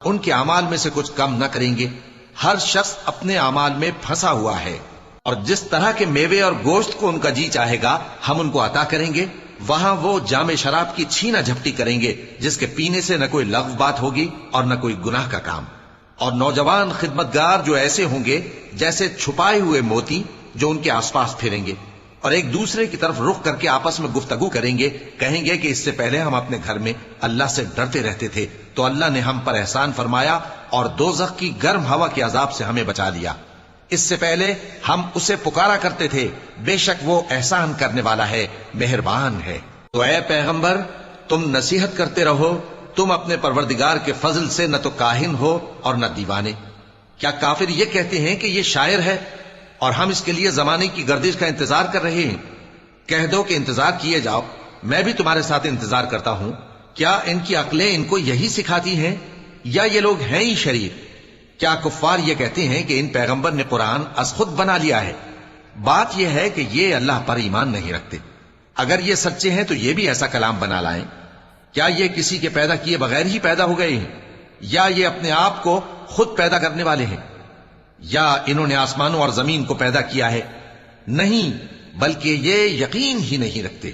ان کے اعمال میں سے کچھ کم نہ کریں گے. ہر شخص اپنے اعمال میں پھنسا ہوا ہے، اور جس طرح کے میوے اور گوشت کو ان کا جی چاہے گا ہم ان کو عطا کریں گے. وہاں وہ جام شراب کی چھینا جھپٹی کریں گے جس کے پینے سے نہ کوئی لغو بات ہوگی اور نہ کوئی گناہ کا کام. اور نوجوان خدمتگار جو ایسے ہوں گے جیسے چھپائے ہوئے موتی جو ان کے آس پاس پھریں گے، اور ایک دوسرے کی طرف رخ کر کے آپس میں گفتگو کریں گے. کہیں گے کہ اس سے پہلے ہم اپنے گھر میں اللہ سے ڈرتے رہتے تھے تو اللہ نے ہم پر احسان فرمایا اور دوزخ کی گرم ہوا کے عذاب سے ہمیں بچا لیا. اس سے پہلے ہم اسے پکارا کرتے تھے، بے شک وہ احسان کرنے والا ہے، مہربان ہے. تو اے پیغمبر تم نصیحت کرتے رہو، تم اپنے پروردگار کے فضل سے نہ تو کاہن ہو اور نہ دیوانے. کیا کافر یہ کہتے ہیں کہ یہ شاعر ہے اور ہم اس کے لیے زمانے کی گردش کا انتظار کر رہے ہیں؟ کہہ دو کہ انتظار کیے جاؤ، میں بھی تمہارے ساتھ انتظار کرتا ہوں. کیا ان کی عقلیں ان کو یہی سکھاتی ہیں یا یہ لوگ ہیں ہی شریر؟ کیا کفار یہ کہتے ہیں کہ ان پیغمبر نے قرآن از خود بنا لیا ہے؟ بات یہ ہے کہ یہ اللہ پر ایمان نہیں رکھتے. اگر یہ سچے ہیں تو یہ بھی ایسا کلام بنا لائیں. کیا یہ کسی کے پیدا کیے بغیر ہی پیدا ہو گئے ہیں، یا یہ اپنے آپ کو خود پیدا کرنے والے ہیں، یا انہوں نے آسمانوں اور زمین کو پیدا کیا ہے؟ نہیں، بلکہ یہ یقین ہی نہیں رکھتے.